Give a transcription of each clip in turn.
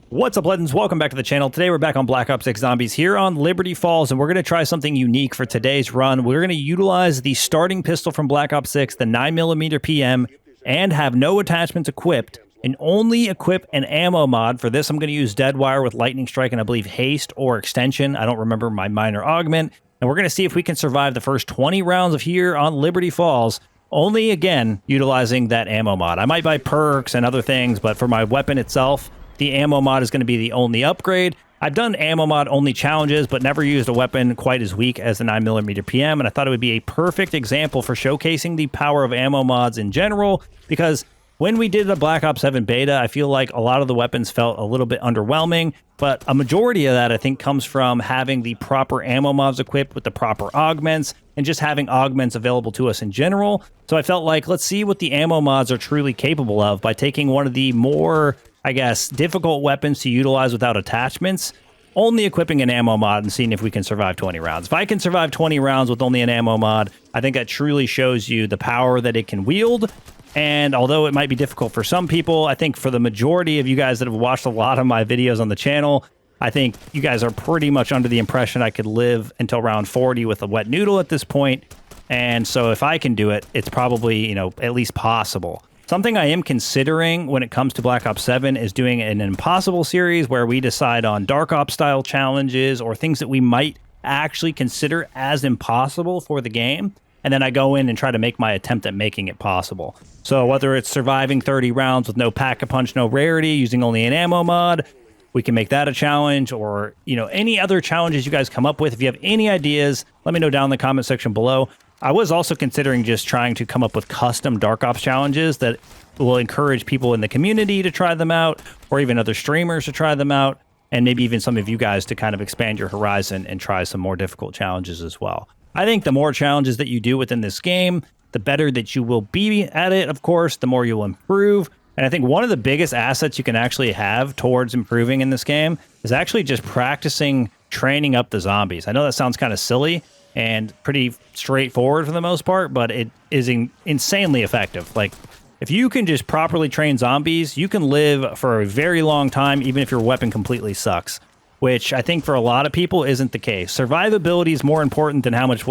What's up, legends? Welcome back to the channel. Today we're back on Black Ops 6 Zombies here on Liberty Falls, and we're going to try something unique for today's run. We're going to utilize the starting pistol from Black Ops 6, the 9mm PM, and have no attachments equipped, and only equip an ammo mod. For this, I'm going to use Deadwire with Lightning Strike and I believe Haste or Extension. I don't remember my minor augment. And we're going to see if we can survive the first 20 rounds of here on Liberty Falls, only, again, utilizing that ammo mod. I might buy perks and other things, but for my weapon itself, the ammo mod is going to be the only upgrade. I've done ammo mod only challenges, but never used a weapon quite as weak as the 9mm PM, and I thought it would be a perfect example for showcasing the power of ammo mods in general, because when we did the Black Ops 7 beta, I feel like a lot of the weapons felt a little bit underwhelming, but a majority of that, I think, comes from having the proper ammo mods equipped with the proper augments, and just having augments available to us in general. So I felt like, let's see what the ammo mods are truly capable of by taking one of the more, I guess, difficult weapons to utilize without attachments, only equipping an ammo mod and seeing if we can survive 20 rounds. If I can survive 20 rounds with only an ammo mod, I think that truly shows you the power that it can wield. And although it might be difficult for some people, I think for the majority of you guys that have watched a lot of my videos on the channel, I think you guys are pretty much under the impression I could live until round 40 with a wet noodle at this point. And so if I can do it, it's probably, at least possible. Something I am considering when it comes to Black Ops 7 is doing an impossible series where we decide on Dark Ops style challenges or things that we might actually consider as impossible for the game. And then I go in and try to make my attempt at making it possible. So whether it's surviving 30 rounds with no pack-a-punch, no rarity, using only an ammo mod, we can make that a challenge, or, any other challenges you guys come up with. If you have any ideas, let me know down in the comment section below. I was also considering just trying to come up with custom Dark Ops challenges that will encourage people in the community to try them out, or even other streamers to try them out, and maybe even some of you guys to kind of expand your horizon and try some more difficult challenges as well. I think the more challenges that you do within this game, the better that you will be at it, of course, the more you'll improve. And I think one of the biggest assets you can actually have towards improving in this game is actually just practicing training up the zombies. I know that sounds kind of silly and pretty straightforward for the most part, but it is insanely effective. Like, if you can just properly train zombies, you can live for a very long time, even if your weapon completely sucks, which I think for a lot of people isn't the case. Survivability is more important than how much,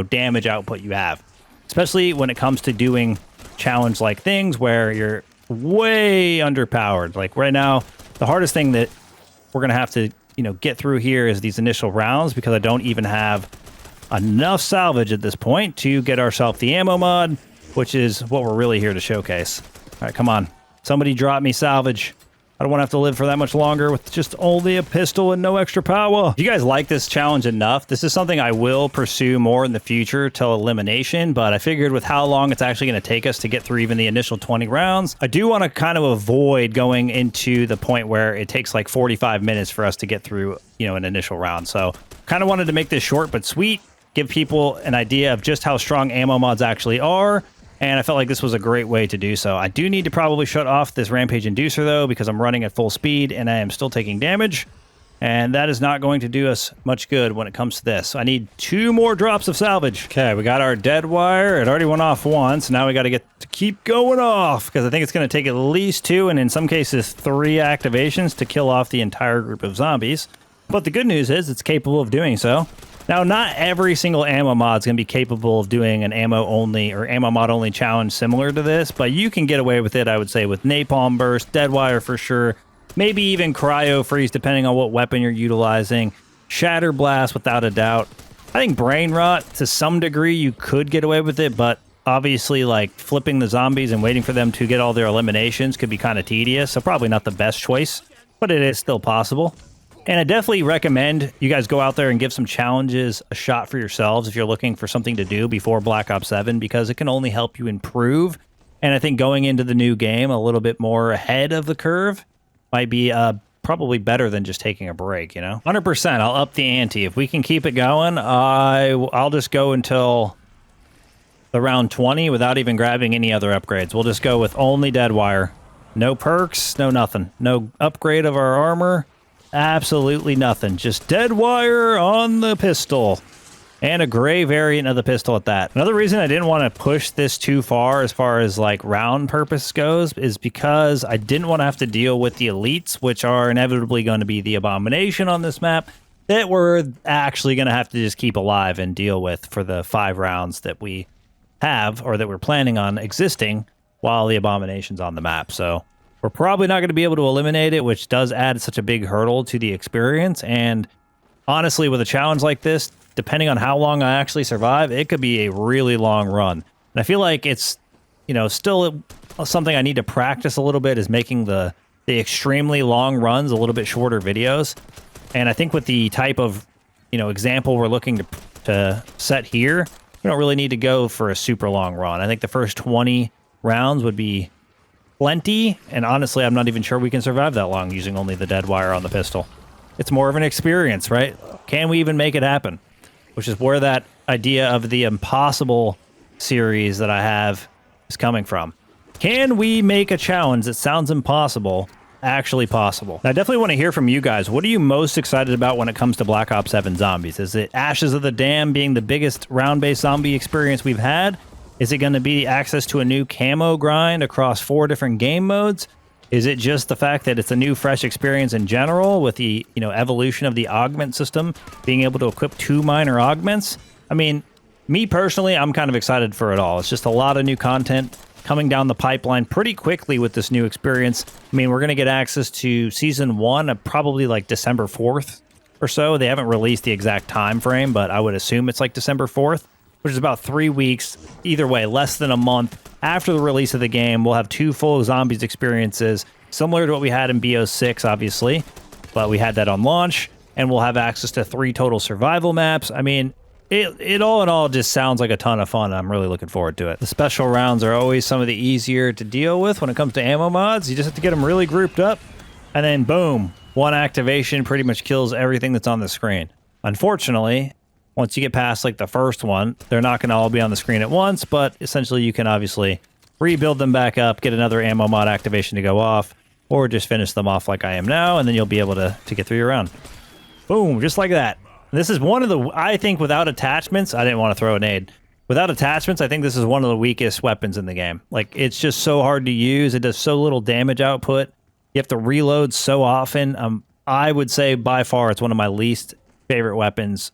damage output you have, especially when it comes to doing challenge-like things where you're way underpowered. Like right now, the hardest thing that we're going to have to, get through here is these initial rounds, because I don't even have enough salvage at this point to get ourselves the ammo mod, which is what we're really here to showcase. All right, come on. Somebody drop me salvage. I don't want to have to live for that much longer with just only a pistol and no extra power. If you guys like this challenge enough, this is something I will pursue more in the future till elimination, but I figured with how long it's actually going to take us to get through even the initial 20 rounds, I do want to kind of avoid going into the point where it takes like 45 minutes for us to get through, an initial round. So kind of wanted to make this short but sweet, give people an idea of just how strong ammo mods actually are. And I felt like this was a great way to do so. I do need to probably shut off this Rampage Inducer, though, because I'm running at full speed and I am still taking damage. And that is not going to do us much good when it comes to this. I need 2 more drops of salvage. Okay, we got our dead wire. It already went off once. Now we got to keep going off, because I think it's going to take at least 2, and in some cases 3 activations to kill off the entire group of zombies. But the good news is it's capable of doing so. Now, not every single ammo mod is going to be capable of doing an ammo-only or ammo mod-only challenge similar to this, but you can get away with it, I would say, with Napalm Burst, Deadwire for sure, maybe even Cryo Freeze, depending on what weapon you're utilizing, Shatter Blast without a doubt. I think Brain Rot, to some degree, you could get away with it, but obviously, like, flipping the zombies and waiting for them to get all their eliminations could be kind of tedious, so probably not the best choice, but it is still possible. And I definitely recommend you guys go out there and give some challenges a shot for yourselves if you're looking for something to do before Black Ops 7, because it can only help you improve. And I think going into the new game a little bit more ahead of the curve might be probably better than just taking a break, 100%, I'll up the ante. If we can keep it going, I'll just go until the round 20 without even grabbing any other upgrades. We'll just go with only Deadwire. No perks, no nothing. No upgrade of our armor. Absolutely nothing. Just Deadwire on the pistol. and a gray variant of the pistol at that. Another reason I didn't want to push this too far as like round purpose goes is because I didn't want to have to deal with the elites, which are inevitably going to be the abomination on this map that we're actually going to have to just keep alive and deal with for the 5 rounds that we have, or that we're planning on existing while the abomination's on the map. So we're probably not going to be able to eliminate it, which does add such a big hurdle to the experience. And honestly, with a challenge like this, depending on how long I actually survive, it could be a really long run. And I feel like it's, still something I need to practice a little bit, is making the extremely long runs a little bit shorter videos. And I think with the type of, example we're looking to set here, we don't really need to go for a super long run. I think the first 20 rounds would be plenty. And honestly, I'm not even sure we can survive that long using only the dead wire on the pistol. It's more of an experience, right? Can we even make it happen? Which is where that idea of the impossible series that I have is coming from. Can we make a challenge that sounds impossible actually possible? I definitely want to hear from you guys. What are you most excited about when it comes to Black Ops 7 Zombies? Is it Ashes of the Dam being the biggest round-based zombie experience we've had? Is it going to be access to a new camo grind across 4 different game modes? Is it just the fact that it's a new, fresh experience in general with the, evolution of the augment system, being able to equip 2 minor augments? I mean, me personally, I'm kind of excited for it all. It's just a lot of new content coming down the pipeline pretty quickly with this new experience. I mean, we're going to get access to Season 1 probably like December 4th or so. They haven't released the exact time frame, but I would assume it's like December 4th, which is about 3 weeks. Either way, less than a month after the release of the game. We'll have 2 full zombies experiences, similar to what we had in BO6, obviously, but we had that on launch, and we'll have access to 3 total survival maps. I mean, it all in all just sounds like a ton of fun. I'm really looking forward to it. The special rounds are always some of the easier to deal with when it comes to ammo mods. You just have to get them really grouped up, and then boom, one activation pretty much kills everything that's on the screen. Unfortunately, once you get past like the first one, they're not going to all be on the screen at once, but essentially you can obviously rebuild them back up, get another ammo mod activation to go off, or just finish them off like I am now, and then you'll be able to get through your round. Boom, just like that. This is one of the, I think without attachments, I didn't want to throw a nade. Without attachments, I think this is one of the weakest weapons in the game. Like, it's just so hard to use. It does so little damage output. You have to reload so often. I would say by far it's one of my least favorite weapons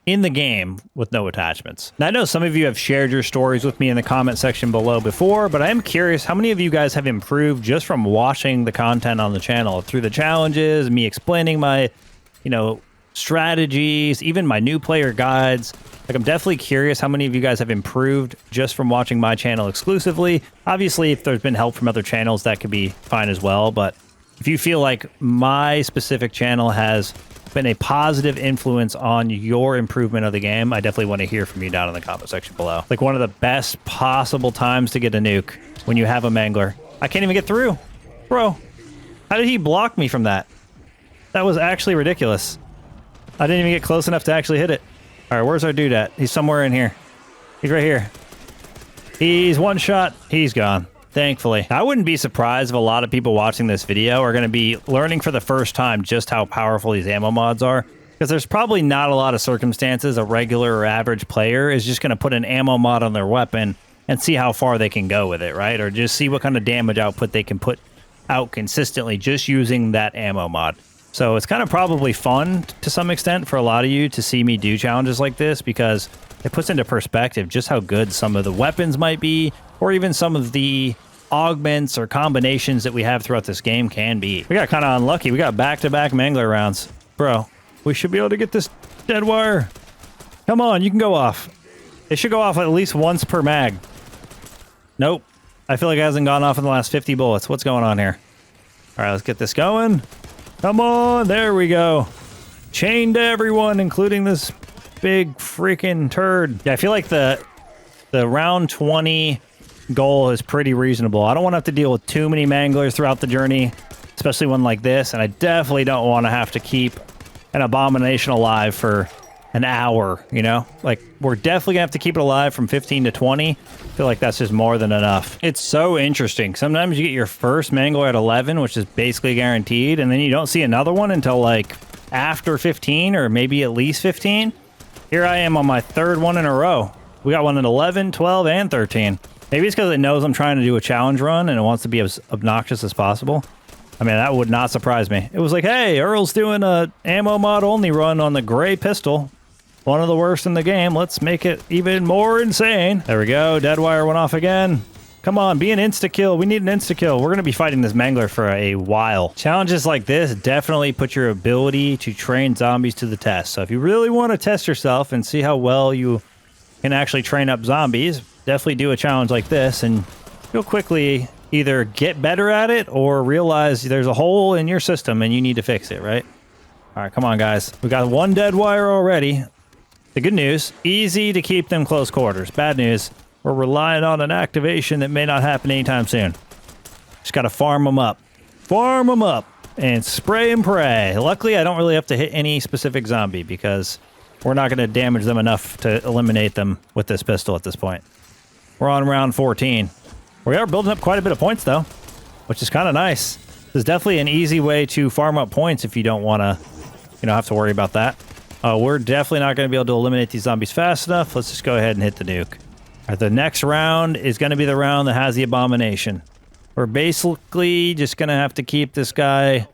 in the game with no attachments. Now, I know some of you have shared your stories with me in the comment section below before, but I am curious how many of you guys have improved just from watching the content on the channel, through the challenges, me explaining my, strategies, even my new player guides. Like, I'm definitely curious how many of you guys have improved just from watching my channel exclusively. Obviously, if there's been help from other channels, that could be fine as well, but if you feel like my specific channel has been a positive influence on your improvement of the game, I definitely want to hear from you down in the comment section below. Like, one of the best possible times to get a nuke, when you have a mangler. I can't even get through. Bro, how did he block me from that? That was actually ridiculous. I didn't even get close enough to actually hit it. All right, where's our dude at? He's somewhere in here. He's right here. He's one shot. He's gone. Thankfully. I wouldn't be surprised if a lot of people watching this video are going to be learning for the first time just how powerful these ammo mods are. Because there's probably not a lot of circumstances a regular or average player is just going to put an ammo mod on their weapon and see how far they can go with it, right? Or just see what kind of damage output they can put out consistently just using that ammo mod. So it's kind of probably fun to some extent for a lot of you to see me do challenges like this, because it puts into perspective just how good some of the weapons might be, or even some of the augments or combinations that we have throughout this game can be. We got kind of unlucky. We got back-to-back mangler rounds. Bro, we should be able to get this dead wire. Come on, you can go off. It should go off at least once per mag. Nope. I feel like it hasn't gone off in the last 50 bullets. What's going on here? All right, let's get this going. Come on, there we go. Chained to everyone, including this big freaking turd. Yeah, I feel like the round 20 goal is pretty reasonable. I don't want to have to deal with too many manglers throughout the journey, especially one like this, and I definitely don't want to have to keep an abomination alive for an hour, Like, we're definitely gonna have to keep it alive from 15 to 20. I feel like that's just more than enough. It's so interesting. Sometimes you get your first mangler at 11, which is basically guaranteed, and then you don't see another one until like after 15 or maybe at least 15. Here I am on my third one in a row. We got one at 11, 12, and 13. Maybe it's because it knows I'm trying to do a challenge run and it wants to be as obnoxious as possible. I mean, that would not surprise me. It was like, hey, Errl's doing a ammo mod only run on the gray pistol. One of the worst in the game. Let's make it even more insane. There we go. Deadwire went off again. Come on, be an insta-kill. We need an insta-kill. We're going to be fighting this Mangler for a while. Challenges like this definitely put your ability to train zombies to the test. So if you really want to test yourself and see how well you can actually train up zombies, definitely do a challenge like this and you'll quickly either get better at it or realize there's a hole in your system and you need to fix it, right? All right, come on, guys. We got one dead wire already. The good news, easy to keep them close quarters. Bad news, we're relying on an activation that may not happen anytime soon. Just got to farm them up. Farm them up and spray and pray. Luckily, I don't really have to hit any specific zombie because we're not going to damage them enough to eliminate them with this pistol at this point. We're on round 14. We are building up quite a bit of points, though, which is kind of nice. This is definitely an easy way to farm up points if you don't want to, have to worry about that. We're definitely not going to be able to eliminate these zombies fast enough. Let's just go ahead and hit the nuke. All right, the next round is going to be the round that has the abomination. We're basically just going to have to keep this guy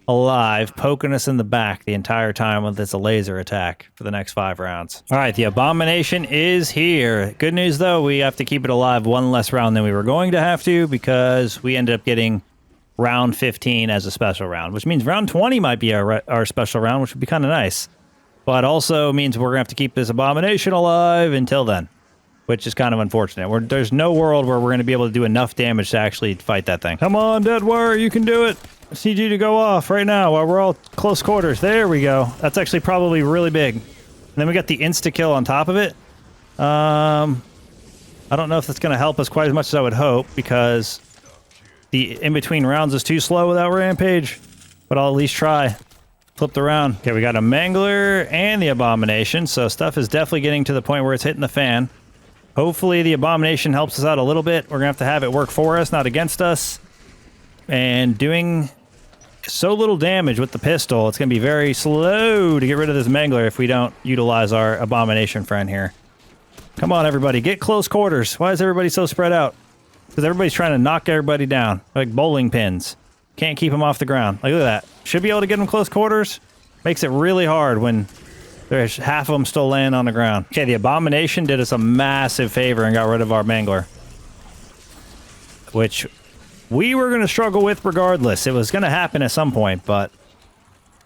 alive, poking us in the back the entire time with this laser attack for the next 5 rounds. All right, the abomination is here. Good news, though, we have to keep it alive one less round than we were going to have to because we ended up getting round 15 as a special round, which means round 20 might be our special round, which would be kind of nice. But also means we're going to have to keep this abomination alive until then, which is kind of unfortunate. There's no world where we're going to be able to do enough damage to actually fight that thing. Come on, Deadwire, you can do it. I just need you to go off right now while we're all close quarters. There we go. That's actually probably really big. And then we got the insta-kill on top of it. I don't know if that's going to help us quite as much as I would hope because the in-between rounds is too slow without Rampage, but I'll at least try. Flip the round. Okay, we got a Mangler and the Abomination, so stuff is definitely getting to the point where it's hitting the fan. Hopefully the Abomination helps us out a little bit. We're going to have it work for us, not against us. And doing so little damage with the pistol, it's going to be very slow to get rid of this Mangler if we don't utilize our Abomination friend here. Come on, everybody. Get close quarters. Why is everybody so spread out? Because everybody's trying to knock everybody down, like bowling pins. Can't keep them off the ground. Like, look at that. Should be able to get them close quarters. Makes it really hard when there's half of them still laying on the ground. Okay, the Abomination did us a massive favor and got rid of our Mangler, which we were going to struggle with regardless. It was going to happen at some point, but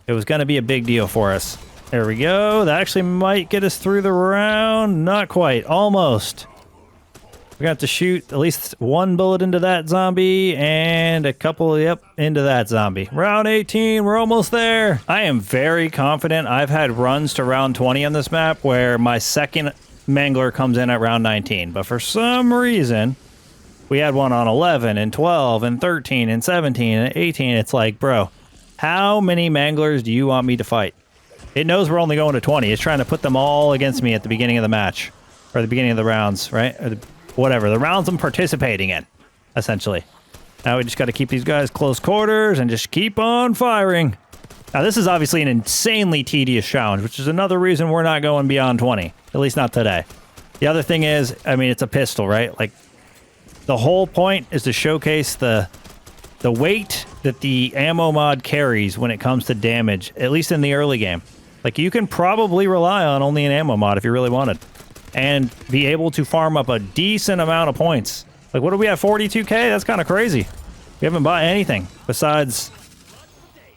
it was going to be a big deal for us. There we go. That actually might get us through the round. Not quite. Almost. We're going to have to shoot at least one bullet into that zombie and a couple, into that zombie. Round 18, we're almost there. I am very confident. I've had runs to round 20 on this map where my second Mangler comes in at round 19. But for some reason, we had one on 11 and 12 and 13 and 17 and 18. It's like, bro, how many Manglers do you want me to fight? It knows we're only going to 20. It's trying to put them all against me at the beginning of the match. Or the beginning of the rounds, right? Or whatever, the rounds I'm participating in, essentially. Now we just got to keep these guys close quarters and just keep on firing. Now this is obviously an insanely tedious challenge, which is another reason we're not going beyond 20. At least not today. The other thing is, I mean, it's a pistol, right? Like, the whole point is to showcase the weight that the ammo mod carries when it comes to damage, at least in the early game. Like, you can probably rely on only an ammo mod if you really wanted, and be able to farm up a decent amount of points. Like, what do we have, 42k? That's kind of crazy. We haven't bought anything besides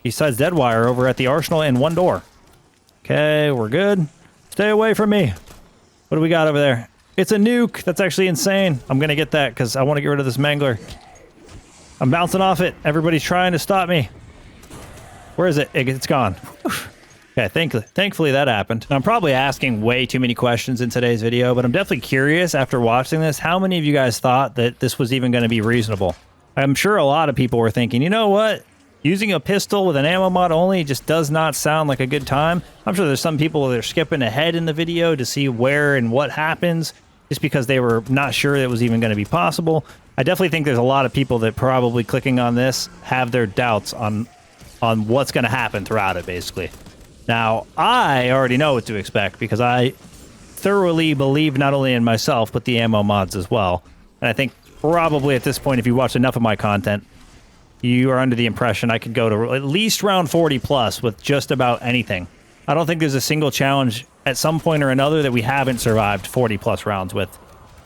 Deadwire over at the Arsenal and one door. Okay, we're good. Stay away from me. What do we got over there? It's a nuke. That's actually insane. I'm going to get that because I want to get rid of this Mangler. I'm bouncing off it. Everybody's trying to stop me. Where is it? It's gone. Okay, thankfully that happened. Now, I'm probably asking way too many questions in today's video, but I'm definitely curious after watching this, how many of you guys thought that this was even going to be reasonable? I'm sure a lot of people were thinking, you know what? Using a pistol with an ammo mod only just does not sound like a good time. I'm sure there's some people that are skipping ahead in the video to see where and what happens just because they were not sure it was even going to be possible. I definitely think there's a lot of people that probably clicking on this have their doubts on what's going to happen throughout it, basically. Now, I already know what to expect because I thoroughly believe not only in myself, but the ammo mods as well. And I think probably at this point, if you watch enough of my content, you are under the impression I could go to at least round 40 plus with just about anything. I don't think there's a single challenge at some point or another that we haven't survived 40 plus rounds with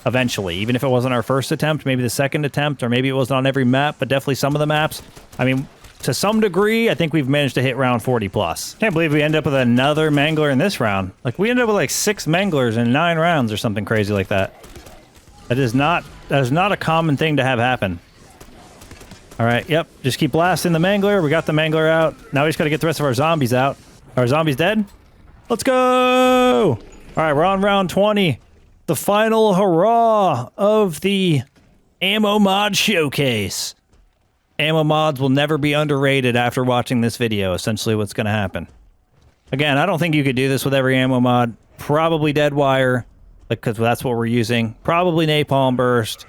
eventually. Even if it wasn't our first attempt, maybe the second attempt, or maybe it wasn't on every map, but definitely some of the maps. I mean, to some degree, I think we've managed to hit round 40 plus. Can't believe we end up with another mangler in this round. Like, we ended up with like 6 manglers in 9 rounds or something crazy like that. That is not a common thing to have happen. All right, yep, just keep blasting the mangler. We got the mangler out. Now we just got to get the rest of our zombies out. Are our zombies dead? Let's go! All right, we're on round 20. The final hurrah of the ammo mod showcase. Ammo mods will never be underrated after watching this video, essentially what's going to happen. Again, I don't think you could do this with every ammo mod. Probably dead wire, because that's what we're using. Probably napalm burst.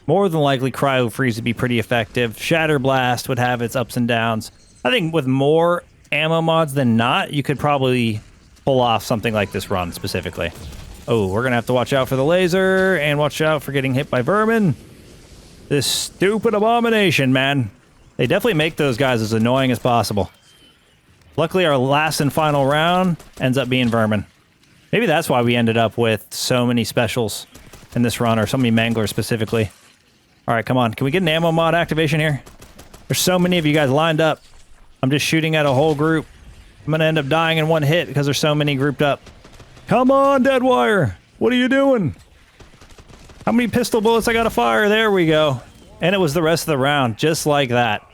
More than likely cryo freeze would be pretty effective. Shatter blast would have its ups and downs. I think with more ammo mods than not, you could probably pull off something like this run specifically. Oh, we're going to have to watch out for the laser and watch out for getting hit by vermin. This stupid abomination, man. They definitely make those guys as annoying as possible. Luckily, our last and final round ends up being vermin. Maybe that's why we ended up with so many specials in this run, or so many manglers specifically. All right, come on. Can we get an ammo mod activation here? There's so many of you guys lined up. I'm just shooting at a whole group. I'm going to end up dying in one hit because there's so many grouped up. Come on, Deadwire. What are you doing? How many pistol bullets I got to fire? There we go. And it was the rest of the round, just like that.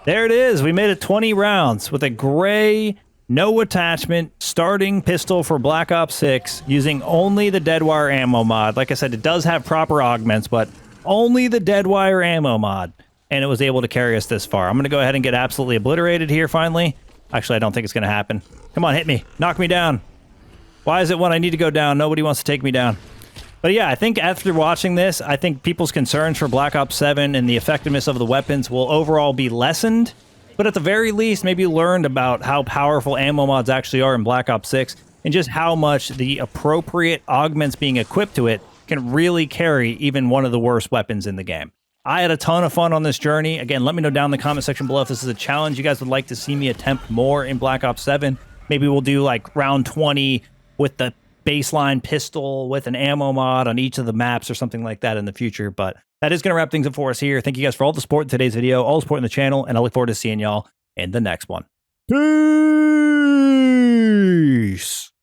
There it is. We made it 20 rounds with a gray, no attachment, starting pistol for Black Ops 6 using only the Deadwire ammo mod. Like I said, it does have proper augments, but only the Deadwire ammo mod. And it was able to carry us this far. I'm going to go ahead and get absolutely obliterated here finally. Actually, I don't think it's going to happen. Come on, hit me. Knock me down. Why is it when I need to go down, nobody wants to take me down? But yeah, I think after watching this, I think people's concerns for Black Ops 7 and the effectiveness of the weapons will overall be lessened. But at the very least, maybe you learned about how powerful ammo mods actually are in Black Ops 6 and just how much the appropriate augments being equipped to it can really carry even one of the worst weapons in the game. I had a ton of fun on this journey. Again, let me know down in the comment section below if this is a challenge you guys would like to see me attempt more in Black Ops 7. Maybe we'll do like round 20 with the baseline pistol with an ammo mod on each of the maps or something like that in the future. But that is going to wrap things up for us here. Thank you guys for all the support in today's video, all the support in the channel, and I look forward to seeing y'all in the next one. Peace!